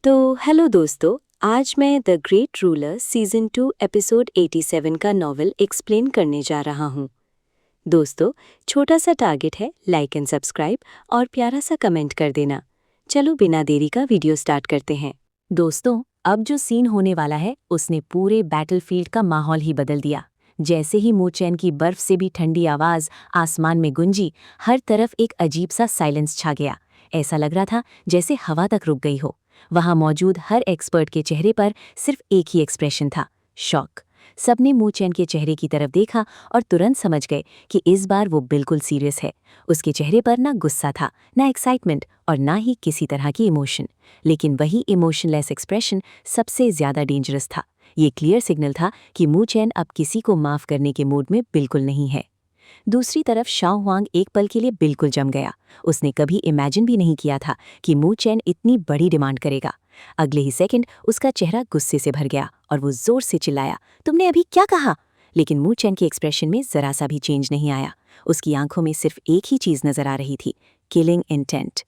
तो हेलो दोस्तों, आज मैं the great ruler season 2 episode 87 का नॉवल एक्सप्लेन करने जा रहा हूँ। दोस्तों, छोटा सा टारगेट है, लाइक एंड सब्सक्राइब और प्यारा सा कमेंट कर देना। चलो बिना देरी का वीडियो स्टार्ट करते हैं। दोस्तों, अब जो सीन होने वाला है उसने पूरे बैटलफील्ड का माहौल ही बदल दिया। जैसे ही मूचैन की बर्फ से भी ठंडी आवाज आसमान में गुंजी, हर तरफ एक अजीब सा साइलेंस छा गया। ऐसा लग रहा था जैसे हवा तक रुक गई हो। वहां मौजूद हर एक्सपर्ट के चेहरे पर सिर्फ एक ही एक्सप्रेशन था, शॉक। सबने मूचैन के चेहरे की तरफ देखा और तुरंत समझ गए कि इस बार वो बिल्कुल सीरियस है। उसके चेहरे पर ना गुस्सा था, ना एक्साइटमेंट और ना ही किसी तरह की इमोशन। लेकिन वही इमोशनलेस एक्सप्रेशन सबसे ज्यादा डेंजरस था। ये क्लियर सिग्नल था कि मूचैन अब किसी को माफ करने के मूड में बिल्कुल नहीं है। दूसरी तरफ शाओ हुआंग एक पल के लिए बिल्कुल जम गया। उसने कभी इमेजिन भी नहीं किया था कि मूचैन इतनी बड़ी डिमांड करेगा। अगले ही सेकंड उसका चेहरा गुस्से से भर गया और वो जोर से चिल्लाया, तुमने अभी क्या कहा? लेकिन मूचैन के एक्सप्रेशन में जरा सा भी चेंज नहीं आया। उसकी आंखों में सिर्फ एक ही चीज नजर आ रही थी, किलिंग इंटेंट।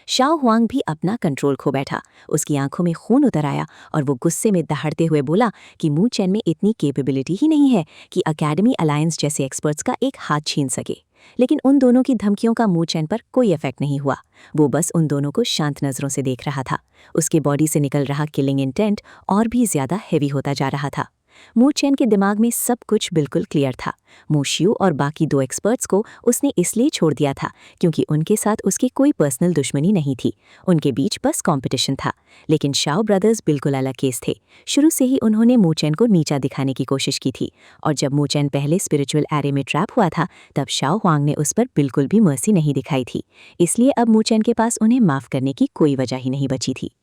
शाओ हुआंग भी अपना कंट्रोल खो बैठा। उसकी आंखों में खून उतर आया और वो गुस्से में दहाड़ते हुए बोला कि मूचैन में इतनी कैपेबिलिटी ही नहीं है कि अकेडमी अलायंस जैसे एक्सपर्ट्स का एक हाथ छीन सके। लेकिन उन दोनों की धमकियों का मूचैन पर कोई इफेक्ट नहीं हुआ। वो बस उन दोनों को शांत नजरों से देख रहा था। उसके बॉडी से निकल रहा किलिंग इंटेंट और भी ज्यादा हेवी होता जा रहा था। मूचैन के दिमाग में सब कुछ बिल्कुल क्लियर था। मोशियू और बाकी दो एक्सपर्ट्स को उसने इसलिए छोड़ दिया था क्योंकि उनके साथ उसकी कोई पर्सनल दुश्मनी नहीं थी। उनके बीच बस कंपटीशन था। लेकिन शाओ ब्रदर्स बिल्कुल अलग केस थे। शुरू से ही उन्होंने मूचैन को नीचा दिखाने की कोशिश की थी और जब मूचैन पहले स्पिरिचुअल एरे में ट्रैप हुआ था तब शाओ हुआंग ने उस पर बिल्कुल भी मर्सी नहीं दिखाई थी। इसलिए अब मूचैन के पास उन्हें माफ करने की कोई वजह ही नहीं बची थी।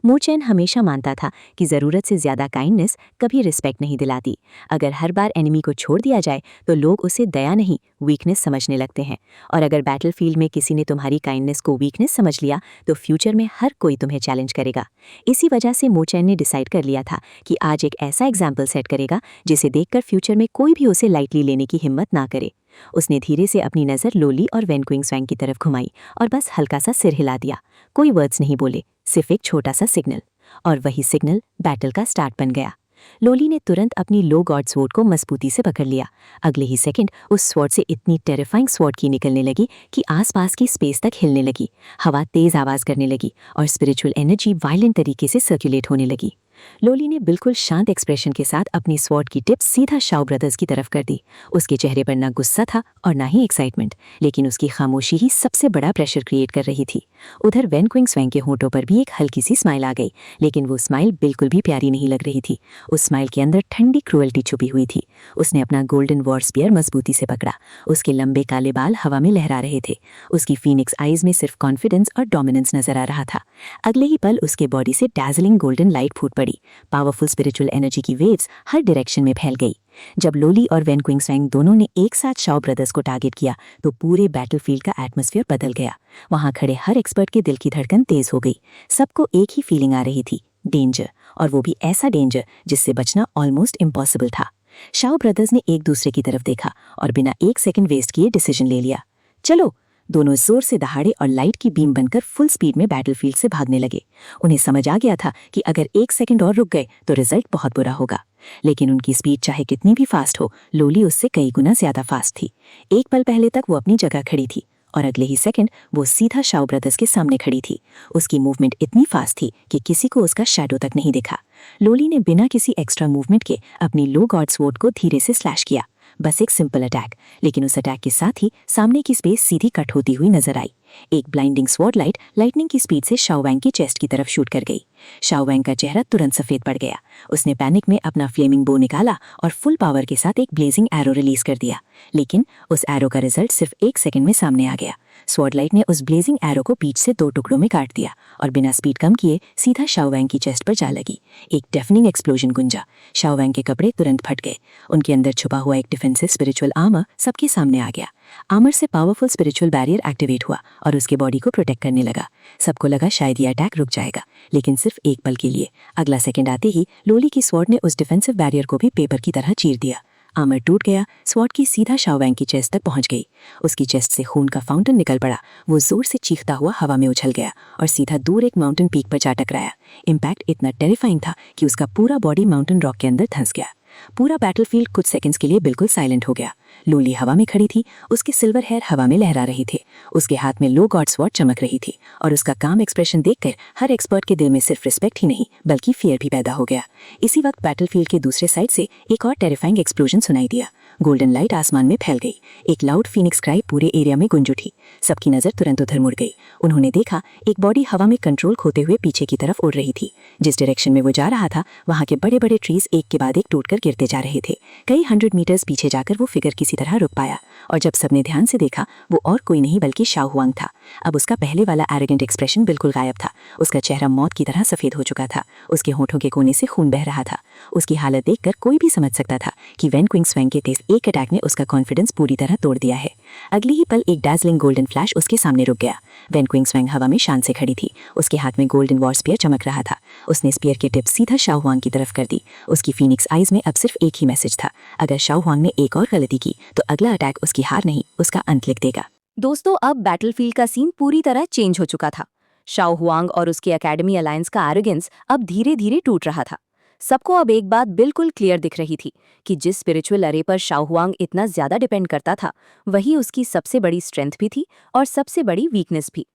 मूचैन हमेशा मानता था कि ज़रूरत से ज़्यादा काइंडनेस कभी रिस्पेक्ट नहीं दिलाती। अगर हर बार एनिमी को छोड़ दिया जाए तो लोग उसे दया नहीं, वीकनेस समझने लगते हैं। और अगर बैटलफील्ड में किसी ने तुम्हारी काइंडनेस को वीकनेस समझ लिया तो फ्यूचर में हर कोई तुम्हें चैलेंज करेगा। इसी वजह से मूचैन ने डिसाइड कर लिया था कि आज एक ऐसा एग्जाम्पल सेट करेगा जिसे देखकर फ्यूचर में कोई भी उसे लाइटली लेने की हिम्मत ना करे। उसने धीरे से अपनी नज़र लोली और वेन क्विंगस्वैंग की तरफ घुमाई और बस हल्का सा सिर हिला दिया। कोई वर्ड्स नहीं बोले, सिर्फ एक छोटा सा सिग्नल। और वही सिग्नल बैटल का स्टार्ट बन गया। लोली ने तुरंत अपनी लो गॉड स्वॉर्ड को मजबूती से पकड़ लिया। अगले ही सेकंड उस स्वॉर्ड से इतनी टेरिफाइंग स्वॉर्ड की निकलने लगी कि आसपास की स्पेस तक हिलने लगी। हवा तेज आवाज करने लगी और स्पिरिचुअल एनर्जी वायलेंट तरीके से सर्कुलेट होने लगी। लोली ने बिल्कुल शांत एक्सप्रेशन के साथ अपनी स्वॉर्ड की टिप सीधा शाओ ब्रदर्स की तरफ कर दी। उसके चेहरे पर ना गुस्सा था और ना ही एक्साइटमेंट, लेकिन उसकी खामोशी ही सबसे बड़ा प्रेशर क्रिएट कर रही थी। उधर वेन क्विंगस्वैंग के होठों पर भी एक हल्की सी स्माइल आ गई, लेकिन वो स्माइल बिल्कुल भी प्यारी नहीं लग रही थी। उस स्माइल के अंदर ठंडी क्रूएल्टी छुपी हुई थी। उसने अपना गोल्डन वॉर स्पीयर मजबूती से पकड़ा। उसके लंबे काले बाल हवा में लहरा रहे थे। उसकी फीनिक्स आईज में सिर्फ कॉन्फिडेंस और डोमिनेंस नजर आ रहा था। अगले ही पल उसके बॉडी से डैजलिंग गोल्डन लाइट फूट पड़ी। पावरफुल स्पिरिचुअल एनर्जी की वेव्स हर डायरेक्शन में फैल गई। जब लोली और वेन क्विंगस्वैंग दोनों ने एक साथ शाओ ब्रदर्स को टारगेट किया तो पूरे बैटलफील्ड का एटमॉस्फेयर बदल गया। वहां खड़े हर एक्सपर्ट के दिल की धड़कन तेज हो गई। सबको एक ही फीलिंग आ रही थी, डेंजर। और वो भी ऐसा डेंजर जिससे बचना ऑलमोस्ट इम्पॉसिबल था। शाओ ब्रदर्स ने एक दूसरे की तरफ देखा और बिना एक सेकंड वेस्ट किए डिसीजन ले लिया, चलो। दोनों जोर से दहाड़े और लाइट की बीम बनकर फुल स्पीड में बैटलफील्ड से भागने लगे। उन्हें समझ आ गया था कि अगर एक सेकंड और रुक गए तो रिजल्ट बहुत बुरा होगा। लेकिन उनकी स्पीड चाहे कितनी भी फास्ट हो, लोली उससे कई गुना ज्यादा फास्ट थी। एक पल पहले तक वो अपनी जगह खड़ी थी और अगले ही सेकंड वो सीधा शाओ ब्रदर्स के सामने खड़ी थी। उसकी मूवमेंट इतनी फास्ट थी कि किसी को उसका शैडो तक नहीं दिखा। लोली ने बिना किसी एक्स्ट्रा मूवमेंट के अपनी लो गॉड स्वॉर्ड को धीरे से स्लैश किया। बस एक सिंपल अटैक, लेकिन उस अटैक के साथ ही सामने की स्पेस सीधी कट होती हुई नजर आई। एक ब्लाइंडिंग स्वॉर्ड लाइट लाइटनिंग की स्पीड से शाओ वैंग की चेस्ट की तरफ शूट कर गई। शाओ वैंग का चेहरा तुरंत सफेद पड़ गया। उसने पैनिक में अपना फ्लेमिंग बो निकाला और फुल पावर के साथ एक ब्लेजिंग एरो रिलीज कर दिया। लेकिन उस एरो का रिजल्ट सिर्फ एक सेकंड में सामने आ गया। स्वॉर्ड लाइट ने उस ब्लेजिंग एरो को बीच से दो टुकड़ों में काट दिया और बिना स्पीड कम किए सीधा शाओ वैंग की चेस्ट पर जा लगी। एक डेफनिंग एक्सप्लोजन गुंजा। शाओ वैंग के कपड़े तुरंत फट गए। उनके अंदर छुपा हुआ एक डिफेंसिव स्पिरिचुअल आर्मर सबके सामने आ गया। आर्मर से पावरफुल स्पिरिचुअल बैरियर एक्टिवेट हुआ और उसके बॉडी को प्रोटेक्ट करने लगा। सबको लगा शायद ये अटैक रुक जाएगा, लेकिन सिर्फ एक पल के लिए। अगला सेकंड आते ही लोली की स्वॉर्ड ने उस डिफेंसिव बैरियर को भी पेपर की तरह चीर दिया। आर्मर टूट गया, स्वॉर्ड की सीधा शाओ वैंग की चेस्ट तक पहुंच गई। उसकी चेस्ट से खून का फाउंटेन निकल पड़ा। वो जोर से चीखता हुआ हवा में उछल गया और सीधा दूर एक माउंटेन पीक पर जा टकराया। इम्पैक्ट इतना टेरिफाइंग था कि उसका पूरा बॉडी माउंटेन रॉक के अंदर धंस गया। पूरा बैटलफील्ड कुछ सेकंड्स के लिए बिल्कुल साइलेंट हो गया। लोली हवा में खड़ी थी, उसके सिल्वर हेयर हवा में लहरा रहे थे, उसके हाथ में लो गॉड स्वॉर्ड चमक रही थी और उसका काम एक्सप्रेशन देखकर हर एक्सपर्ट के दिल में सिर्फ रिस्पेक्ट ही नहीं बल्कि फियर भी पैदा हो गया। इसी वक्त बैटलफील्ड के दूसरे साइड से एक और टेरिफाइंग एक्सप्लोजन सुनाई दिया। गोल्डन लाइट आसमान में फैल गई। एक लाउड फीनिक्स क्राई पूरे एरिया में गूंज उठी। सबकी नजर तुरंत उधर मुड़ गई। उन्होंने देखा एक बॉडी हवा में कंट्रोल खोते हुए पीछे की तरफ उड़ रही थी। जिस डायरेक्शन में वो जा रहा था वहां के बड़े बड़े ट्रीज एक के बाद एक टूटकर गिरते जा रहे थे। कई 100 मीटर्स पीछे जाकर वो फिगर किसी तरह रुक पाया और जब सबने ध्यान से देखा वो और कोई नहीं बल्कि शाओ हुआंग था। अब उसका पहले वाला एरोगेंट एक्सप्रेशन बिल्कुल गायब था। उसका चेहरा मौत की तरह सफेद हो चुका था। उसके होठों के कोने से खून बह रहा था। उसकी हालत देखकर कोई भी समझ सकता था कि वैन क्विंग स्वैंग के तेज एक अटैक ने उसका कॉन्फिडेंस पूरी तरह तोड़ दिया है। अगली ही पल एक डार्जलिंग गोल्डन फ्लैश उसके सामने रुक गया। वैन क्विंग स्वैंग हवा में शान से खड़ी थी। उसके हाथ में गोल्डन वॉर स्पीयर चमक रहा था। उसने स्पीयर की टिप सीधा शाओ हुआंग की तरफ कर दी। उसकी फीनिक्स आइज में अब सिर्फ एक ही मैसेज था, अगर शाओ हुआंग ने एक और गलती की तो अगला अटैक उसकी हार नहीं उसका अंत लिख देगा। दोस्तों, अब बैटलफील्ड का सीन पूरी तरह चेंज हो चुका था। शाओ हुआंग और उसकी एकेडमी अलायंस का एरोगेंस अब धीरे धीरे टूट रहा था। सबको अब एक बात बिल्कुल क्लियर दिख रही थी कि जिस स्पिरिचुअल अरे पर शाओ हुआंग इतना ज्यादा डिपेंड करता था वही उसकी सबसे बड़ी स्ट्रेंथ भी थी और सबसे बड़ी वीकनेस भी।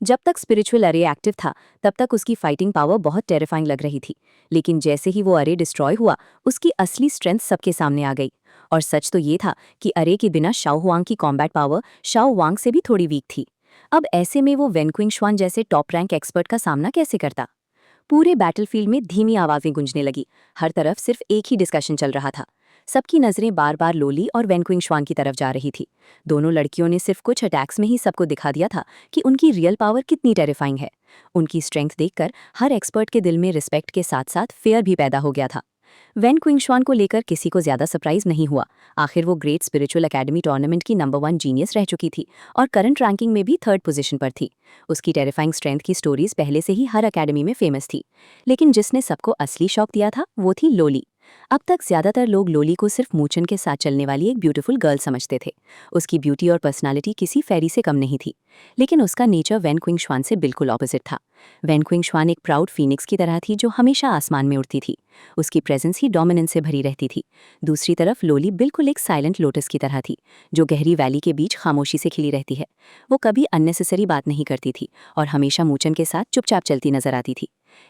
जब तक स्पिरिचुअल अरे एक्टिव था तब तक उसकी फाइटिंग पावर बहुत टेरिफाइंग लग रही थी, लेकिन जैसे ही वो अरे डिस्ट्रॉय हुआ उसकी असली स्ट्रेंथ सबके सामने आ गई। और सच तो ये था कि अरे के बिना शाओ हुआंग की कॉम्बैट पावर शाओ वांग से भी थोड़ी वीक थी। अब ऐसे में वो वेन क्विंगशुआन जैसे टॉप रैंक एक्सपर्ट का सामना कैसे करता? पूरे बैटलफील्ड में धीमी आवाजें गूंजने लगी। हर तरफ सिर्फ एक ही डिस्कशन चल रहा था। सबकी नजरें बार बार लोली और वेन क्विंगशुआन की तरफ जा रही थी। दोनों लड़कियों ने सिर्फ कुछ अटैक्स में ही सबको दिखा दिया था कि उनकी रियल पावर कितनी टेरिफाइंग है। उनकी स्ट्रेंथ देखकर हर एक्सपर्ट के दिल में रिस्पेक्ट के साथ साथ फेयर भी पैदा हो गया था। वेन क्विंगशुआन को लेकर किसी को ज्यादा सरप्राइज नहीं हुआ। आखिर वो ग्रेट स्पिरिचुअल एकेडमी टूर्नामेंट की नंबर 1 जीनियस रह चुकी थी और करंट रैंकिंग में भी 3rd पोजीशन पर थी। उसकी टेरिफाइंग स्ट्रेंथ की स्टोरीज पहले से ही हर एकेडमी में फेमस थी। लेकिन जिसने सबको असली शौक दिया था वो थी लोली। अब तक ज्यादातर लोग लोली को सिर्फ मूचन के साथ चलने वाली एक ब्यूटीफुल गर्ल समझते थे। उसकी ब्यूटी और पर्सनालिटी किसी फेरी से कम नहीं थी, लेकिन उसका नेचर वेन क्विंगशुआन से बिल्कुल ऑपोजिट था। वेन क्विंगशुआन एक प्राउड फीनिक्स की तरह थी जो हमेशा आसमान में उड़ती थी। उसकी प्रेजेंस ही डोमिनेंस से भरी रहती थी। दूसरी तरफ लोली बिल्कुल एक साइलेंट लोटस की तरह थी जो गहरी वैली के बीच खामोशी से खिली रहती है। वो कभी अननेसेसरी बात नहीं करती थी और हमेशा मूचन के साथ चुपचाप चलती नजर आती थी।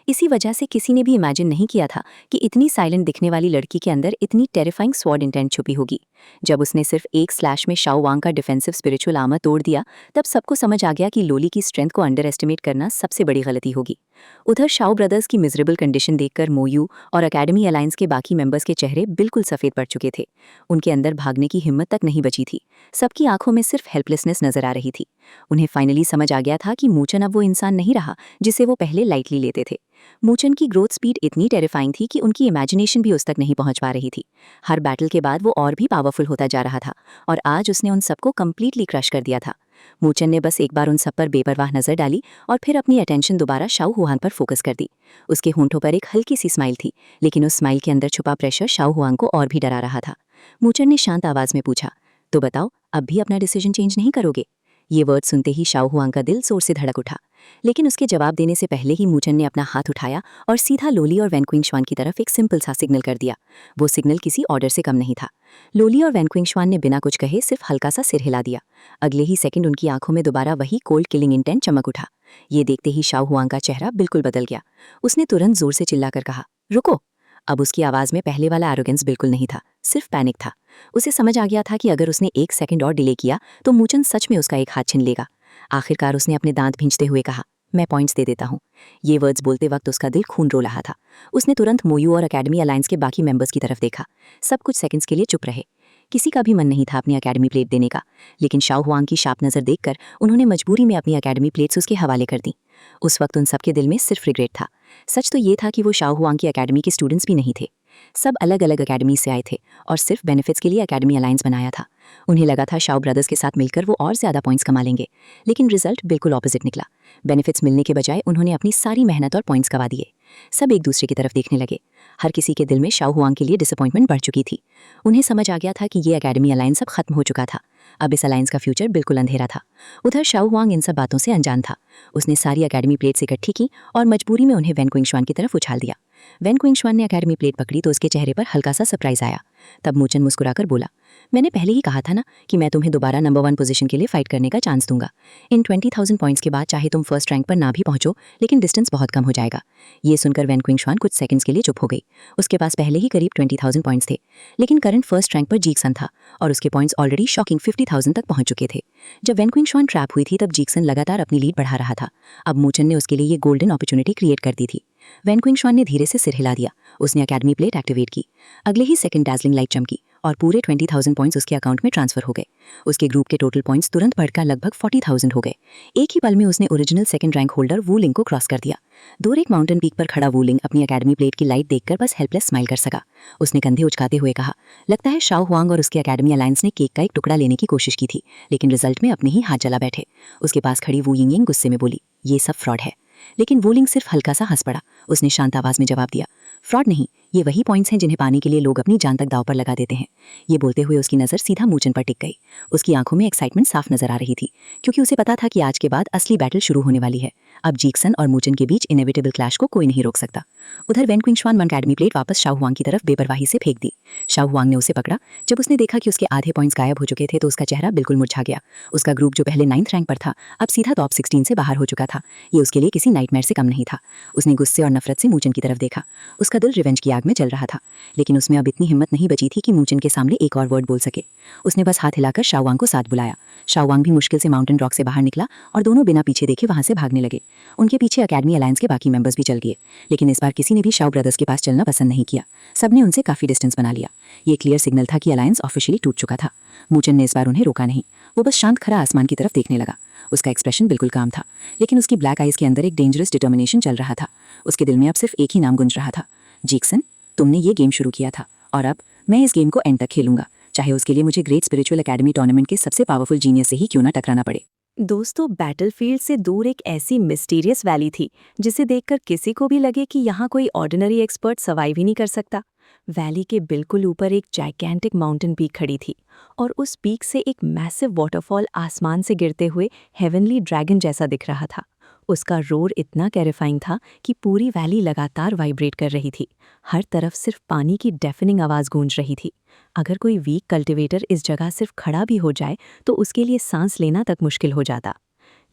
इसी वजह से किसी ने भी इमेजिन नहीं किया था कि इतनी साइलेंट दिखने वाली लड़की के अंदर इतनी टेरिफाइंग स्वॉर्ड इंटेंट छुपी होगी। जब उसने सिर्फ एक स्लैश में शाओ वांग का डिफेंसिव स्पिरिचुअल आर्मर तोड़ दिया तब सबको समझ आ गया कि लोली की स्ट्रेंथ को अंडर एस्टिमेट करना सबसे बड़ी गलती होगी। उधर शाओ ब्रदर्स की मिजरेबल कंडीशन देखकर मोयू और एकेडमी अलायंस के बाकी मेंबर्स के चेहरे बिल्कुल सफेद पड़ चुके थे। उनके अंदर भागने की हिम्मत तक नहीं बची थी। सबकी आंखों में सिर्फ हेल्पलेसनेस नजर आ रही थी। उन्हें फाइनली समझ आ गया था कि मूचन अब वो इंसान नहीं रहा जिसे वो पहले लाइटली लेते थे। मूचन की ग्रोथ स्पीड इतनी टेरिफाइंग थी कि उनकी इमेजिनेशन भी उस तक नहीं पहुंच पा रही थी। हर बैटल के बाद वो और भी पावरफुल होता जा रहा था और आज उसने उन सबको कंप्लीटली क्रश कर दिया था। मूचन ने बस एक बार उन सब पर बेपरवाह नजर डाली और फिर अपनी अटेंशन दोबारा शाओ हुआन पर फोकस कर दी। उसके होंठों पर एक हल्की सी स्माइल थी, लेकिन उस स्माइल के अंदर छुपा प्रेशर शाओ हुआन को और भी डरा रहा था। मूचन ने शांत आवाज में पूछा, तो बताओ, अब भी अपना डिसीजन चेंज नहीं करोगे? ये वर्ड सुनते ही शाओ हुआन का दिल जोर से धड़क उठा, लेकिन उसके जवाब देने से पहले ही मूचन ने अपना हाथ उठाया और सीधा लोली और वेन क्विंगशुआन की तरफ एक सिंपल सा सिग्नल कर दिया। वो सिग्नल किसी ऑर्डर से कम नहीं था। लोली और वेन क्विंगशुआन ने बिना कुछ कहे सिर्फ हल्का सा सिर हिला दिया। अगले ही सेकंड उनकी आंखों में दोबारा वही कोल्ड किलिंग इंटेंट चमक उठा। ये देखते ही शाओ हुआन का चेहरा बिल्कुल बदल गया। उसने तुरंत जोर से चिल्लाकर कहा, रुको। अब उसकी आवाज में पहले वाला एरोगेंस बिल्कुल नहीं था, सिर्फ पैनिक था। उसे समझ आ गया था कि अगर उसने 1 सेकंड और डिले किया तो मूचन सच में उसका एक हाथ छीन लेगा। आखिरकार उसने अपने दांत भींचते हुए कहा, मैं पॉइंट्स दे देता हूँ। ये वर्ड्स बोलते वक्त उसका दिल खून रो रहा था। उसने तुरंत मोयू और एकेडमी अलायंस के बाकी मेंबर्स की तरफ देखा। सब कुछ सेकंड्स के लिए चुप रहे। किसी का भी मन नहीं था अपनी एकेडमी प्लेट देने का, लेकिन शाओ हुआंग की शार्प नज़र देखकर उन्होंने मजबूरी में अपनी एकेडमी प्लेट्स उसके हवाले कर दी। उस वक्त उन सबके दिल में सिर्फ रिग्रेट था। सच तो ये था कि वो शाओ हुआंग की एकेडमी के स्टूडेंट्स भी नहीं थे। सब अलग अलग एकेडमी से आए थे और सिर्फ बेनिफिट्स के लिए एकेडमी अलायंस बनाया था। उन्हें लगा था शाओ ब्रदर्स के साथ मिलकर वो और ज़्यादा पॉइंट्स कमा लेंगे, लेकिन रिजल्ट बिल्कुल ऑपोजिट निकला। बेनिफिट्स मिलने के बजाय उन्होंने अपनी सारी मेहनत और पॉइंट्स गवा दिए। सब एक दूसरे की तरफ देखने लगे। हर किसी के दिल में शाओ हुआंग के लिए डिसअपॉइंटमेंट बढ़ चुकी थी। उन्हें समझ आ गया था कि ये एकेडमी अलायंस अब खत्म हो चुका था। अब इस अलायंस का फ्यूचर बिल्कुल अंधेरा था। उधर शाओ हुआंग इन सब बातों से अनजान था। उसने सारी एकेडमी प्लेट्स इकट्ठी की और मजबूरी में उन्हें वैन क्विंगशुआन की तरफ उछाल दिया। वैन क्विंगशुआन ने एकेडमी प्लेट पकड़ी तो उसके चेहरे पर हल्का सा सरप्राइज आया। तब मूचन मुस्कुराकर बोला, मैंने पहले ही कहा था ना कि मैं तुम्हें दोबारा नंबर 1 पोजीशन के लिए फाइट करने का चांस दूंगा। इन 20,000 पॉइंट्स के बाद चाहे तुम फर्स्ट रैंक पर ना भी पहुंचो, लेकिन डिस्टेंस बहुत कम हो जाएगा। ये सुनकर वैन क्विंगशुआन कुछ सेकंड्स के लिए चुप हो गई। उसके पास पहले ही करीब 20,000 पॉइंट्स थे, लेकिन करंट फर्स्ट रैंक पर जीक्सन था और उसके पॉइंट्स ऑलरेडी शॉकिंग 50,000 तक पहुंच चुके थे। जब वैन क्विंगशुआन ट्रैप हुई थी तब जीक्सन लगातार अपनी लीड बढ़ा रहा था। अब मूचन ने उसके लिए ये गोल्डन अपॉर्चुनिटी क्रिएट कर दी थी। वैन क्विंगशुआन ने धीरे से सिर हिला दिया। उसने एकेडमी प्लेट एक्टिवेट की। अगले ही सेकंड डैज़लिंग लाइट चमकी और पूरे 20,000 पॉइंट्स उसके अकाउंट में ट्रांसफर हो गए। उसके ग्रुप के टोटल पॉइंट्स तुरंत बढ़कर लगभग 40,000 हो गए। एक ही पल में उसने ओरिजिनल सेकंड रैंक होल्डर वू लिंग को क्रॉस कर दिया। दूर एक माउंटेन पीक पर खड़ा वू लिंग अपनी एकेडमी प्लेट की लाइट देखकर बस हेल्पलेस स्माइल कर सका। उसने कंधे उचकाते हुए कहा, लगता है शाओ हुआंग और उसकी एकेडमी अलायंस ने केक का एक टुकड़ा लेने की कोशिश की थी, लेकिन रिजल्ट में अपने ही हाथ जला बैठे। उसके पास खड़ी वू यिंग गुस्से में बोली, ये सब फ्रॉड है। लेकिन वू लिंग सिर्फ हल्का सा हंस पड़ा। उसने शांत आवाज में जवाब दिया, फ्रॉड नहीं, ये वही पॉइंट्स हैं जिन्हें पाने के लिए लोग अपनी जान तक दांव पर लगा देते हैं। ये बोलते हुए उसकी नज़र सीधा मूचन पर टिक गई। उसकी आंखों में एक्साइटमेंट साफ नजर आ रही थी, क्योंकि उसे पता था कि आज के बाद असली बैटल शुरू होने वाली है। अब जीक्सन और मूचन के बीच इनएविटेबल क्लैश को कोई नहीं रोक सकता। उधर वैन क्विंगशुआन एकेडमी प्लेट वापस शाओ हुआंग की तरफ बेपरवाही से फेंक दी। शाओ हुआंग ने उसे पकड़ा। जब उसने देखा कि उसके आधे पॉइंट्स गायब हो चुके थे तो उसका चेहरा बिल्कुल मुरझा गया। उसका ग्रुप जो पहले 9th रैंक पर था अब सीधा टॉप 16 से बाहर हो चुका था। ये उसके लिए किसी नाइटमेयर से कम नहीं था। उसने गुस्से और नफरत से मूचन की तरफ देखा। उसका दिल रिवेंज की आग में जल रहा था, लेकिन उसमें अब इतनी हिम्मत नहीं बची थी कि मूचन के सामने एक और वर्ड बोल सके। उसने बस हाथ हिलाकर शाओ हुआंग को साथ बुलाया। शाओ हुआंग भी मुश्किल से माउंटेन रॉक से बाहर निकला और दोनों बिना पीछे देखे वहां से भागने लगे। उनके पीछे एकेडमी अलायंस के बाकी मेंबर्स भी चल गए, लेकिन इस बार किसी ने भी शाओ ब्रदर्स के पास चलना पसंद नहीं किया। सबने उनसे काफी डिस्टेंस बना लिया। ये क्लियर सिग्नल था कि अलायंस ऑफिशियली टूट चुका था। मूचन ने इस बार उन्हें रोका नहीं। वो बस शांत खड़ा आसमान की तरफ देखने लगा। उसका एक्सप्रेशन बिल्कुल काम था, लेकिन उसकी ब्लैक आइज के अंदर एक डेंजरस डिटर्मिनेशन चल रहा था। उसके दिल में अब सिर्फ एक ही नाम गूंज रहा था, जीक्सन, तुमने ये गेम शुरू किया था और अब मैं इस गेम को एंड तक खेलूंगा, चाहे उसके लिए मुझे ग्रेट स्पिरिचुअल एकेडमी टूर्नामेंट के सबसे पावरफुल जीनियस से ही क्यों ना टकराना पड़े। दोस्तों, बैटलफील्ड से दूर एक ऐसी मिस्टीरियस वैली थी जिसे देखकर किसी को भी लगे कि यहाँ कोई ऑर्डिनरी एक्सपर्ट सर्वाइव ही नहीं कर सकता। वैली के बिल्कुल ऊपर एक जाइगैंटिक माउंटेन पीक खड़ी थी और उस पीक से एक मैसिव वाटरफॉल आसमान से गिरते हुए हेवनली ड्रैगन जैसा दिख रहा था। उसका रोर इतना टेरिफाइंग था कि पूरी वैली लगातार वाइब्रेट कर रही थी। हर तरफ सिर्फ पानी की डेफनिंग आवाज़ गूंज रही थी। अगर कोई वीक कल्टिवेटर इस जगह सिर्फ खड़ा भी हो जाए तो उसके लिए सांस लेना तक मुश्किल हो जाता।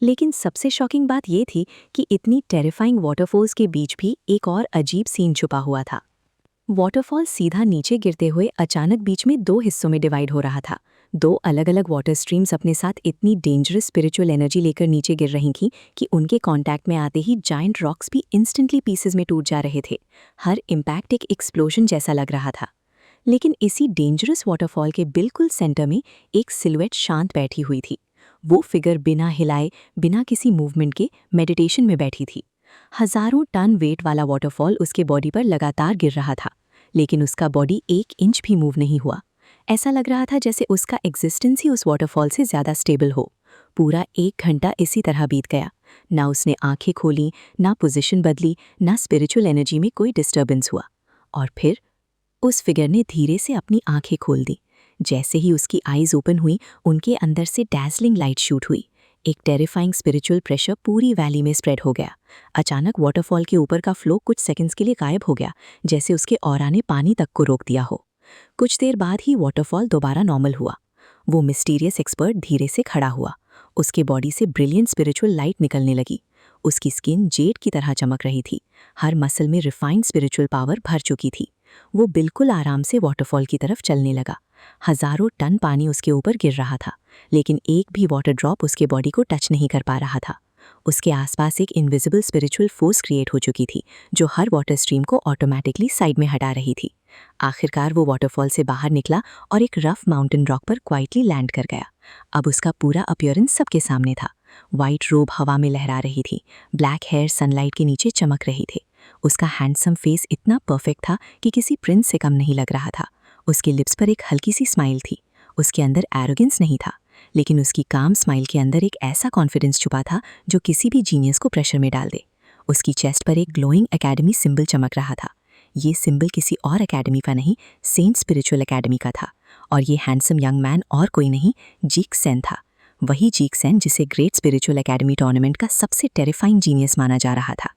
लेकिन सबसे शॉकिंग बात यह थी कि इतनी टेरिफाइंग वाटरफॉल्स के बीच भी एक और अजीब सीन छुपा हुआ था। वाटरफॉल सीधा नीचे गिरते हुए अचानक बीच में 2 हिस्सों में डिवाइड हो रहा था। 2 अलग-अलग वाटर स्ट्रीम्स अपने साथ इतनी डेंजरस स्पिरिचुअल एनर्जी लेकर नीचे गिर रही थीं कि उनके कांटेक्ट में आते ही जायंट रॉक्स भी इंस्टेंटली पीसेस में टूट जा रहे थे। हर इम्पैक्ट एक एक्सप्लोजन जैसा लग रहा था। लेकिन इसी डेंजरस वाटरफॉल के बिल्कुल सेंटर में एक सिलुएट शांत बैठी हुई थी। वो फिगर बिना हिलाए, बिना किसी मूवमेंट के मेडिटेशन में बैठी थी। हजारों टन वेट वाला वाटरफॉल उसके बॉडी पर लगातार गिर रहा था, लेकिन उसका बॉडी 1 इंच भी मूव नहीं हुआ। ऐसा लग रहा था जैसे उसका एग्जिस्टेंस ही उस वाटरफॉल से ज्यादा स्टेबल हो। पूरा 1 घंटा इसी तरह बीत गया। ना उसने आंखें खोली, ना पोजीशन बदली, ना स्पिरिचुअल एनर्जी में कोई डिस्टर्बेंस हुआ। और फिर उस फिगर ने धीरे से अपनी आंखें खोल दी। जैसे ही उसकी आईज ओपन हुई, उनके अंदर से डैज़लिंग लाइट शूट हुई। एक टेरिफाइंग स्पिरिचुअल प्रेशर पूरी वैली में स्प्रेड हो गया। अचानक वाटरफॉल के ऊपर का फ्लो कुछ सेकंड्स के लिए गायब हो गया, जैसे उसके ऑरा ने पानी तक को रोक दिया हो। कुछ देर बाद ही वाटरफॉल दोबारा नॉर्मल हुआ। वो मिस्टीरियस एक्सपर्ट धीरे से खड़ा हुआ। उसके बॉडी से ब्रिलियंट स्पिरिचुअल लाइट निकलने लगी। उसकी स्किन जेड की तरह चमक रही थी। हर मसल में रिफाइंड स्पिरिचुअल पावर भर चुकी थी। वो बिल्कुल आराम से वाटरफॉल की तरफ चलने लगा। हजारों टन पानी उसके ऊपर गिर रहा था, लेकिन एक भी वाटर ड्रॉप उसके बॉडी को टच नहीं कर पा रहा था। उसके आसपास एक इनविजिबल स्पिरिचुअल फोर्स क्रिएट हो चुकी थी, जो हर वाटर स्ट्रीम को ऑटोमेटिकली साइड में हटा रही थी। आखिरकार वो वाटरफॉल से बाहर निकला और एक रफ माउंटेन रॉक पर क्वाइटली लैंड कर गया। अब उसका पूरा अपीयरेंस सबके सामने था। व्हाइट रोब हवा में लहरा रही थी, ब्लैक हेयर सनलाइट के नीचे चमक रही थे। उसका हैंडसम फेस इतना परफेक्ट था कि किसी प्रिंस से कम नहीं लग रहा था। उसके लिप्स पर एक हल्की सी स्माइल थी। उसके अंदर एरोगेंस नहीं था, लेकिन उसकी काम स्माइल के अंदर एक ऐसा कॉन्फिडेंस छुपा था जो किसी भी जीनियस को प्रेशर में डाल दे। उसकी चेस्ट पर एक ग्लोइंग एकेडमी सिंबल चमक रहा था। ये सिंबल किसी और एकेडमी का नहीं, सेंट स्पिरिचुअल एकेडमी का था। और ये हैंडसम यंग मैन और कोई नहीं, जीक सेन था। वही जीक सेन जिसे ग्रेट स्पिरिचुअल एकेडमी टूर्नामेंट का सबसे टेरिफाइंग जीनियस माना जा रहा था।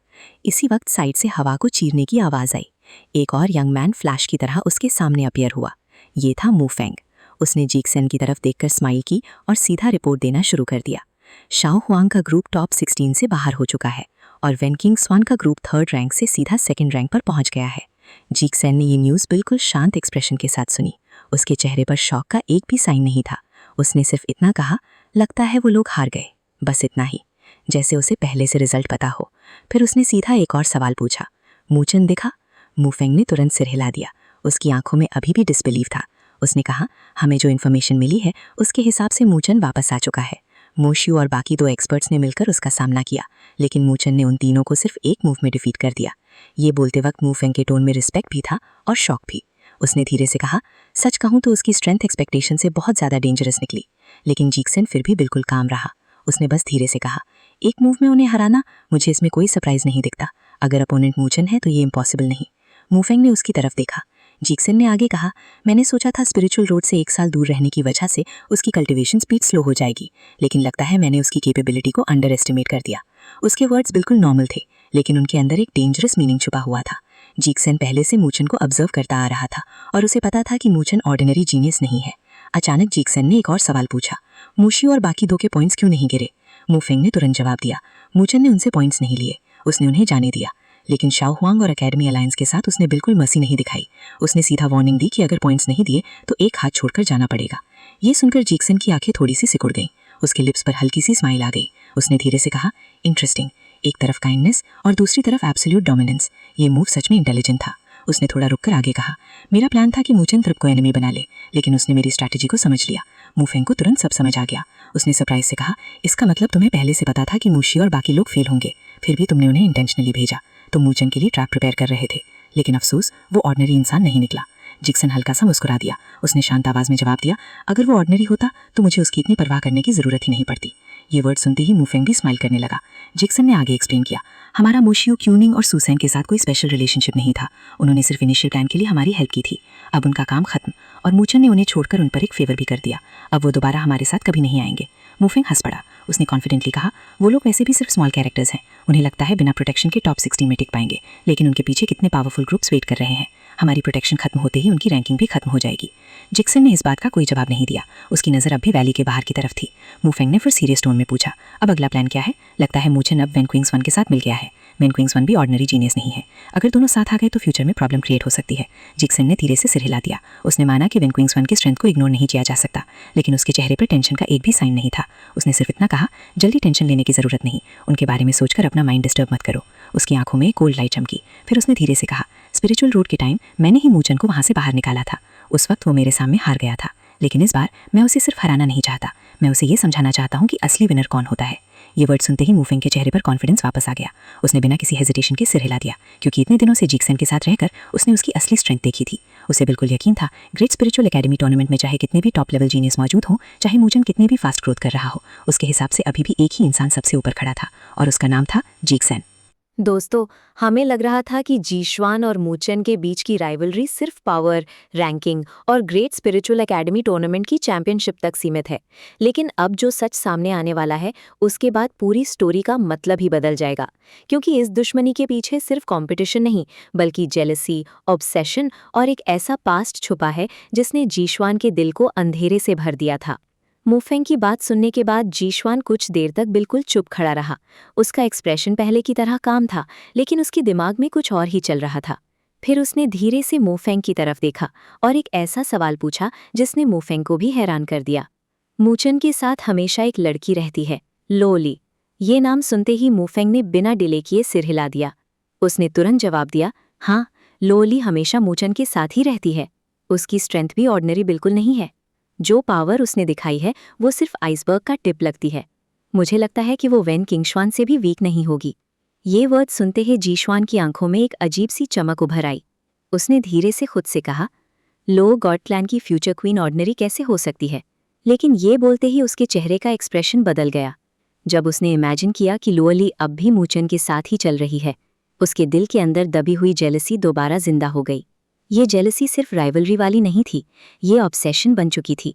इसी वक्त साइड से हवा को चीरने की आवाज़ आई। एक और यंग मैन फ्लैश की तरह उसके सामने अपीयर हुआ। ये था मूफेंग। उसने जीक सेन की तरफ देखकर स्माइल की और सीधा रिपोर्ट देना शुरू कर दिया। शाओ हुआंग का ग्रुप टॉप 16 से बाहर हो चुका है और वेन किंग स्वान का ग्रुप 3rd रैंक से सीधा 2nd रैंक पर पहुंच गया है। जीक सेन ने ये न्यूज़ बिल्कुल शांत एक्सप्रेशन के साथ सुनी। उसके चेहरे पर शॉक का एक भी साइन नहीं था। उसने सिर्फ इतना कहा, लगता है वो लोग हार गए, बस इतना ही, जैसे उसे पहले से रिजल्ट पता हो। फिर उसने सीधा एक और सवाल पूछा, मूचन दिखा? मूफेंग ने तुरंत सिर हिला दिया। उसकी आंखों में अभी भी डिसबिलीव था। उसने कहा, हमें जो इन्फॉर्मेशन मिली है उसके हिसाब से मूचन वापस आ चुका है। मोशियू और बाकी 2 एक्सपर्ट्स ने मिलकर उसका सामना किया, लेकिन मूचन ने उन तीनों को सिर्फ एक मूव में डिफीट कर दिया। ये बोलते वक्त मूफेंग के टोन में रिस्पेक्ट भी था और शॉक भी। उसने धीरे से कहा, सच कहूँ तो उसकी स्ट्रेंथ एक्सपेक्टेशन से बहुत ज़्यादा डेंजरस निकली। लेकिन जीक्सन फिर भी बिल्कुल काम रहा। उसने बस धीरे से कहा, एक मूव में उन्हें हराना, मुझे इसमें कोई सरप्राइज नहीं दिखता। अगर अपोनेंट मूचन है तो ये इम्पॉसिबल नहीं। मूफेंग ने उसकी तरफ देखा। जीक्सन ने आगे कहा, मैंने सोचा था स्पिरिचुअल रोड से 1 साल दूर रहने की वजह से उसकी कल्टिवेशन स्पीड स्लो हो जाएगी, लेकिन लगता है मैंने उसकी कैपेबिलिटी को अंडर एस्टिमेट कर दिया। उसके वर्ड्स बिल्कुल नॉर्मल थे, लेकिन उनके अंदर एक डेंजरस मीनिंग छुपा हुआ था। जीक्सन पहले से मूचन को ऑब्जर्व करता आ रहा था और उसे पता था कि मूचन ऑर्डिनरी जीनियस नहीं है। अचानक जीक्सन ने एक और सवाल पूछा, मूशियो और बाकी 2 के पॉइंट्स क्यों नहीं गिरे? मूफेंग ने तुरंत जवाब दिया, मूचन ने उनसे पॉइंट्स नहीं लिए, उसने उन्हें जाने दिया। लेकिन शाओ हुआंग और एकेडमी अलायंस के साथ उसने बिल्कुल मर्सी नहीं दिखाई। उसने सीधा वार्निंग दी कि अगर पॉइंट्स नहीं दिए तो एक हाथ छोड़कर जाना पड़ेगा। ये सुनकर जीक्सन की आंखें थोड़ी सी सिकुड़ गईं। उसके लिप्स पर हल्की सी स्माइल आ गई। उसने धीरे से कहा, इंटरेस्टिंग, एक तरफ काइंडनेस और दूसरी तरफ एब्सोल्यूट डोमिनेंस। ये मूव सच में इंटेलिजेंट था। उसने थोड़ा रुककर आगे कहा, मेरा प्लान था कि मूचन त्रिप को एनिमी बना ले, लेकिन उसने मेरी स्ट्रैटेजी को समझ लिया। मूफेंग को तुरंत सब समझ आ गया। उसने सरप्राइज से कहा, इसका मतलब तुम्हें पहले से पता था कि मूशी और बाकी लोग फेल होंगे, फिर भी तुमने उन्हें इंटेंशनली भेजा। तो मूचन के लिए ट्रैप प्रिपेयर कर रहे थे, लेकिन अफसोस वो ऑर्डिनरी इंसान नहीं निकला। जिक्सन हल्का सा मुस्कुरा दिया। उसने शांत आवाज़ में जवाब दिया, अगर वो ऑर्डिनरी होता तो मुझे उसकी इतनी परवाह करने की ज़रूरत ही नहीं पड़ती। ये वर्ड सुनते ही मूफेंग भी स्माइल करने लगा। जिक्सन ने आगे एक्सप्लेन किया, हमारा मोशियो क्यूनिंग और सुसैन के साथ कोई स्पेशल रिलेशनशिप नहीं था। उन्होंने सिर्फ इनिशियल प्लान के लिए हमारी हेल्प की थी। अब उनका काम खत्म और मूचन ने उन्हें छोड़कर उन पर एक फेवर भी कर दिया। अब वो दोबारा हमारे साथ कभी नहीं आएंगे। मूफेंग हंस पड़ा। उसने कॉन्फिडेंटली कहा, वो लोग वैसे भी सिर्फ स्मॉल कैरेक्टर्स हैं। उन्हें लगता है बिना प्रोटेक्शन के टॉप 16 में टिक पाएंगे, लेकिन उनके पीछे कितने पावरफुल ग्रुप्स वेट कर रहे हैं। हमारी प्रोटेक्शन खत्म होते ही उनकी रैंकिंग भी खत्म हो जाएगी। जिक्सन ने इस बात का कोई जवाब नहीं दिया। उसकी नज़र अब भी वैली के बाहर की तरफ थी। मूफेंग ने फिर सीरियस टोन में पूछा, अब अगला प्लान क्या है? लगता है मूचन अब वेन क्विंग्स 1 के साथ मिल गया है। वेन क्विंग्स 1 भी ऑर्डिनरी जीनियस नहीं है। अगर दोनों साथ आ गए तो फ्यूचर में प्रॉब्लम क्रिएट हो सकती है। जिक्सन ने धीरे से सिर हिला दिया। उसने माना कि वेन क्विंग्स 1 की स्ट्रेंथ को इग्नोर नहीं किया जा सकता, लेकिन उसके चेहरे पर टेंशन का एक भी साइन नहीं था। उसने सिर्फ इतना कहा, जल्दी टेंशन लेने की ज़रूरत नहीं, उनके बारे में सोचकर अपना माइंड डिस्टर्ब मत करो। उसकी आंखों में कोल्ड लाइट चमकी। फिर उसने धीरे से कहा, स्पिरिचुअल रोड के टाइम मैंने ही मूचन को वहाँ से बाहर निकाला था। उस वक्त वो मेरे सामने हार गया था, लेकिन इस बार मैं उसे सिर्फ हराना नहीं चाहता, मैं उसे ये समझाना चाहता हूँ कि असली विनर कौन होता है। ये वर्ड सुनते ही मूफेंग के चेहरे पर कॉन्फिडेंस वापस आ गया। उसने बिना किसी हेजिटेशन के सिर हिला दिया, क्योंकि इतने दिनों से जिक्सन के साथ रहकर उसने उसकी असली स्ट्रेंथ देखी थी। उसे बिल्कुल यकीन था, ग्रेट स्पिरिचुअल एकेडमी टूर्नामेंट में चाहे कितने भी टॉप लेवल जीनियस मौजूद हो, चाहे मूचन कितने भी फास्ट ग्रोथ कर रहा हो, उसके हिसाब से अभी भी एक ही इंसान सबसे ऊपर खड़ा था, और उसका नाम था जिक्सन। दोस्तों, हमें लग रहा था कि जीशवान और मूचन के बीच की राइवलरी सिर्फ पावर, रैंकिंग और ग्रेट स्पिरिचुअल एकेडमी टूर्नामेंट की चैंपियनशिप तक सीमित है। लेकिन अब जो सच सामने आने वाला है, उसके बाद पूरी स्टोरी का मतलब ही बदल जाएगा। क्योंकि इस दुश्मनी के पीछे सिर्फ कंपटीशन नहीं, बल्कि जेलसी, ऑब्सेशन और एक ऐसा पास्ट छुपा है जिसने जीशवान के दिल को अंधेरे से भर दिया था। मूफेंग की बात सुनने के बाद जीशवान कुछ देर तक बिल्कुल चुप खड़ा रहा। उसका एक्सप्रेशन पहले की तरह काम था, लेकिन उसके दिमाग में कुछ और ही चल रहा था। फिर उसने धीरे से मूफेंग की तरफ देखा और एक ऐसा सवाल पूछा जिसने मूफेंग को भी हैरान कर दिया। मूचन के साथ हमेशा एक लड़की रहती है, लोली। ये नाम सुनते ही मूफेंग ने बिना डिले किए सिर हिला दिया। उसने तुरंत जवाब दिया, हाँ, लोली हमेशा मूचन के साथ ही रहती है। उसकी स्ट्रेंथ भी ऑर्डिनरी बिल्कुल नहीं है। जो पावर उसने दिखाई है वो सिर्फ आइसबर्ग का टिप लगती है। मुझे लगता है कि वो वेन किंगश्वान से भी वीक नहीं होगी। ये वर्ड सुनते ही जीशवान की आंखों में एक अजीब सी चमक उभर आई। उसने धीरे से खुद से कहा, लो गॉड क्लैन की फ्यूचर क्वीन ऑर्डिनरी कैसे हो सकती है? लेकिन ये बोलते ही उसके चेहरे का एक्सप्रेशन बदल गया। जब उसने इमेजिन किया कि लोअली अब भी मूचन के साथ ही चल रही है, उसके दिल के अंदर दबी हुई जेलसी दोबारा जिंदा हो गई। ये जेलसी सिर्फ राइवलरी वाली नहीं थी, ये ऑब्सेशन बन चुकी थी,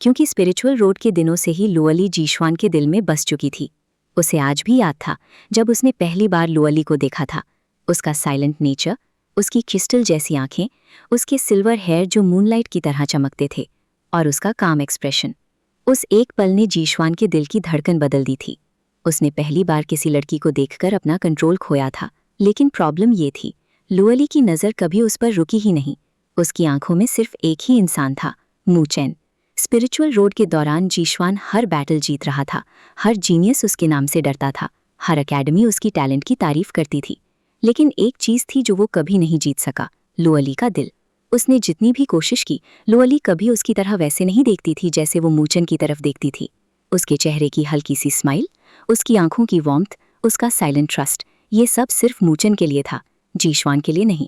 क्योंकि स्पिरिचुअल रोड के दिनों से ही लुअली जीशवान के दिल में बस चुकी थी। उसे आज भी याद था जब उसने पहली बार लुअली को देखा था। उसका साइलेंट नेचर, उसकी क्रिस्टल जैसी आंखें, उसके सिल्वर हेयर जो मूनलाइट की तरह चमकते थे, और उसका काम एक्सप्रेशन। उस एक पल ने जीशवान के दिल की धड़कन बदल दी थी। उसने पहली बार किसी लड़की को देखकर अपना कंट्रोल खोया था, लेकिन प्रॉब्लम ये थी, लुअली की नज़र कभी उस पर रुकी ही नहीं। उसकी आंखों में सिर्फ एक ही इंसान था, मूचेन। स्पिरिचुअल रोड के दौरान जीशवान हर बैटल जीत रहा था, हर जीनियस उसके नाम से डरता था, हर एकेडमी उसकी टैलेंट की तारीफ करती थी। लेकिन एक चीज़ थी जो वो कभी नहीं जीत सका, लुअली का दिल। उसने जितनी भी कोशिश की, लुअली कभी उसकी तरह वैसे नहीं देखती थी जैसे वो मूचन की तरफ देखती थी। उसके चेहरे की हल्की सी स्माइल, उसकी आंखों की वार्मथ, उसका साइलेंट ट्रस्ट, ये सब सिर्फ मूचन के लिए था, जीशवान के लिए नहीं।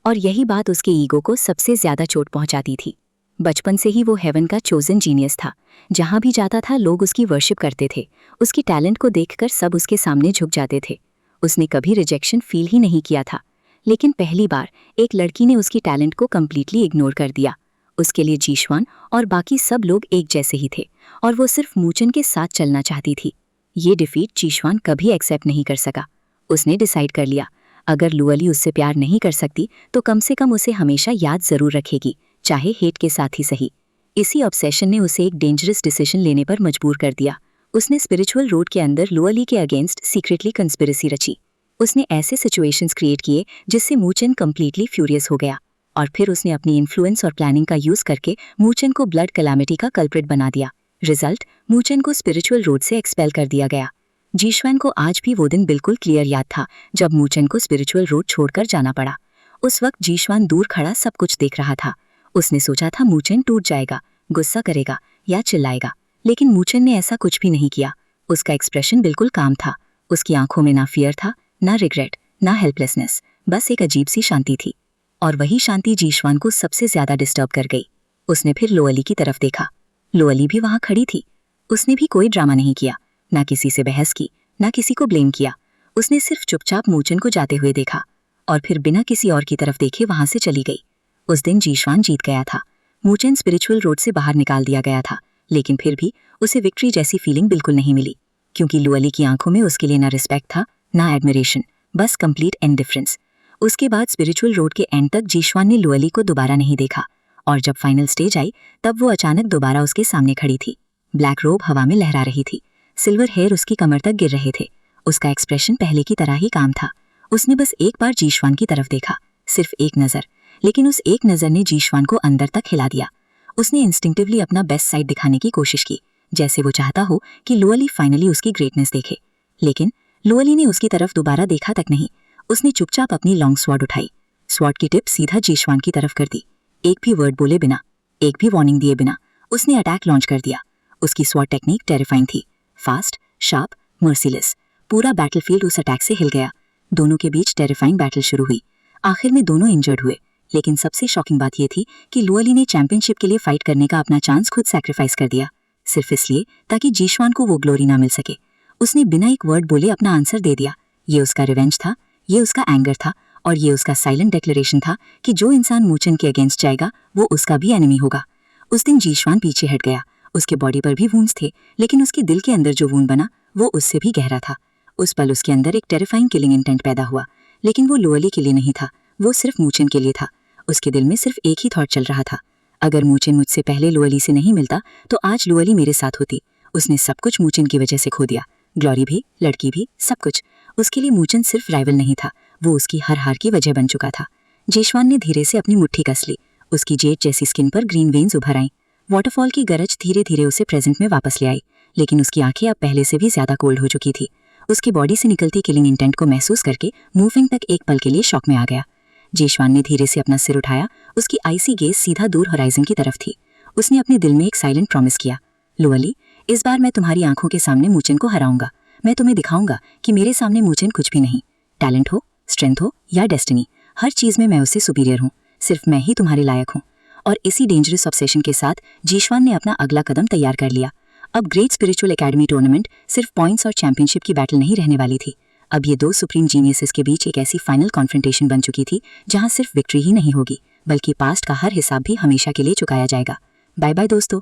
और यही बात उसके ईगो को सबसे ज्यादा चोट पहुंचाती थी। बचपन से ही वो हेवन का चोजन जीनियस था। जहां भी जाता था लोग उसकी वर्शिप करते थे। उसकी टैलेंट को देखकर सब उसके सामने झुक जाते थे। उसने कभी रिजेक्शन फील ही नहीं किया था। लेकिन पहली बार एक लड़की ने उसकी टैलेंट को कम्प्लीटली इग्नोर कर दिया। उसके लिए जीशवान और बाकी सब लोग एक जैसे ही थे, और वो सिर्फ मूचन के साथ चलना चाहती थी। ये डिफीट जीशवान कभी एक्सेप्ट नहीं कर सका। उसने डिसाइड कर लिया, अगर लुअली उससे प्यार नहीं कर सकती तो कम से कम उसे हमेशा याद जरूर रखेगी, चाहे हेट के साथ ही सही। इसी ऑब्सेशन ने उसे एक डेंजरस डिसीजन लेने पर मजबूर कर दिया। उसने स्पिरिचुअल रोड के अंदर लुअली के अगेंस्ट सीक्रेटली कंस्पिरेसी रची। उसने ऐसे सिचुएशंस क्रिएट किए जिससे मूचन कंप्लीटली फ्यूरियस हो गया, और फिर उसने अपनी इन्फ्लुएंस और प्लानिंग का यूज करके मूचन को ब्लड कैलामिटी का कल्प्रिट बना दिया। रिजल्ट, मूचन को स्पिरिचुअल रोड से एक्सपेल कर दिया गया। जीशवान को आज भी वो दिन बिल्कुल क्लियर याद था जब मूचन को स्पिरिचुअल रोड छोड़कर जाना पड़ा। उस वक्त जीशवान दूर खड़ा सब कुछ देख रहा था। उसने सोचा था मूचन टूट जाएगा, गुस्सा करेगा या चिल्लाएगा, लेकिन मूचन ने ऐसा कुछ भी नहीं किया। उसका एक्सप्रेशन बिल्कुल काम था। उसकी आंखों में ना फियर था, ना रिग्रेट, ना हेल्पलेसनेस, बस एक अजीब सी शांति थी। और वही शांति जीशवान को सबसे ज्यादा डिस्टर्ब कर गई। उसने फिर लुअली की तरफ देखा। लुअली भी वहां खड़ी थी। उसने भी कोई ड्रामा नहीं किया, ना किसी से बहस की, ना किसी को ब्लेम किया। उसने सिर्फ चुपचाप मूचन को जाते हुए देखा, और फिर बिना किसी और की तरफ देखे वहां से चली गई। उस दिन जीशवान जीत गया था। मूचन स्पिरिचुअल रोड से बाहर निकाल दिया गया था, लेकिन फिर भी उसे विक्ट्री जैसी फीलिंग बिल्कुल नहीं मिली, क्योंकि लुअली की आंखों में उसके लिए ना रिस्पेक्ट था, ना एडमिरेशन, बस कंप्लीट इंडिफरेंस। उसके बाद स्पिरिचुअल रोड के एंड तक जीशवान ने लुअली को दोबारा नहीं देखा, और जब फाइनल स्टेज आई तब वो अचानक दोबारा उसके सामने खड़ी थी। ब्लैक रोब हवा में लहरा रही थी, सिल्वर हेयर उसकी कमर तक गिर रहे थे। उसका एक्सप्रेशन पहले की तरह ही काम था। उसने बस एक बार जीशवान की तरफ देखा, सिर्फ एक नज़र, लेकिन उस एक नज़र ने जीशवान को अंदर तक हिला दिया। उसने इंस्टिंक्टिवली अपना बेस्ट साइड दिखाने की कोशिश की, जैसे वो चाहता हो कि लुअली फाइनली उसकी ग्रेटनेस देखे। लेकिन लुअली ने उसकी तरफ दोबारा देखा तक नहीं। उसने चुपचाप अपनी लॉन्ग स्वॉर्ड उठाई, स्वॉर्ड की टिप सीधा जीशवान की तरफ कर दी। एक भी वर्ड बोले बिना, एक भी वार्निंग दिए बिना उसने अटैक लॉन्च कर दिया। उसकी स्वॉर्ड टेक्निक टेरिफाइंग थी, फास्ट, शार्प, मर्सीलेस। पूरा बैटलफील्ड उस अटैक से हिल गया। दोनों के बीच टेरिफाइंग बैटल शुरू हुई। आखिर में दोनों इंजर्ड हुए, लेकिन सबसे शॉकिंग बात यह थी कि लुअली ने चैंपियनशिप के लिए फाइट करने का अपना चांस खुद सैक्रिफाइस कर दिया, सिर्फ इसलिए ताकि जीशवान को वो ग्लोरी ना मिल सके। उसने बिना एक वर्ड बोले अपना आंसर दे दिया। ये उसका रिवेंज था, ये उसका एंगर था, और ये उसका साइलेंट डिक्लेरेशन था कि जो इंसान मूचन के अगेंस्ट जाएगा वो उसका भी एनिमी होगा। उस दिन जीशवान पीछे हट गया। उसके बॉडी पर भी वूंड्स थे, लेकिन उसके दिल के अंदर जो वूंड बना वो उससे भी गहरा था। उस पल उसके अंदर एक टेरिफाइंग किलिंग इंटेंट पैदा हुआ, लेकिन वो लुअली के लिए नहीं था, वो सिर्फ मूचन के लिए था। उसके दिल में सिर्फ एक ही थॉट चल रहा था, अगर मूचन मुझसे पहले लुअली से नहीं मिलता तो आज लुअली मेरे साथ होती। उसने सब कुछ मूचन की वजह से खो दिया, ग्लोरी भी, लड़की भी, सब कुछ। उसके लिए मूचन सिर्फ राइवल नहीं था, वो उसकी हर हार की वजह बन चुका था। जीशवान ने धीरे से अपनी मुट्ठी कस ली। उसकी जेड जैसी स्किन पर ग्रीन वेन्स उभर आईं। वाटरफॉल की गरज धीरे धीरे उसे प्रेजेंट में वापस ले आई, लेकिन उसकी आंखें अब पहले से भी ज्यादा कोल्ड हो चुकी थी। उसकी बॉडी से निकलती किलिंग इंटेंट को महसूस करके मूविंग तक एक पल के लिए शॉक में आ गया। जीशवान ने धीरे से अपना सिर उठाया। उसकी आईसी गेज सीधा दूर होराइजन की तरफ थी। उसने अपने दिल में एक साइलेंट प्रॉमिस किया, लुअली, इस बार मैं तुम्हारी आंखों के सामने मूचन को हराऊंगा। मैं तुम्हें दिखाऊंगा कि मेरे सामने मूचन कुछ भी नहीं। टैलेंट हो, स्ट्रेंथ हो या डेस्टिनी, हर चीज में मैं उससे सुपीरियर हूँ। सिर्फ मैं ही तुम्हारे लायक हूँ। और इसी डेंजरस ऑब्सेशन के साथ जीशवान ने अपना अगला कदम तैयार कर लिया। अब ग्रेट स्पिरिचुअल एकेडमी टूर्नामेंट सिर्फ पॉइंट्स और चैंपियनशिप की बैटल नहीं रहने वाली थी। अब ये दो सुप्रीम जीनियसेस के बीच एक ऐसी फाइनल कॉन्फ्रंटेशन बन चुकी थी जहां सिर्फ विक्ट्री ही नहीं होगी बल्कि पास्ट का हर हिसाब भी हमेशा के लिए चुकाया जाएगा। बाय बाय दोस्तों।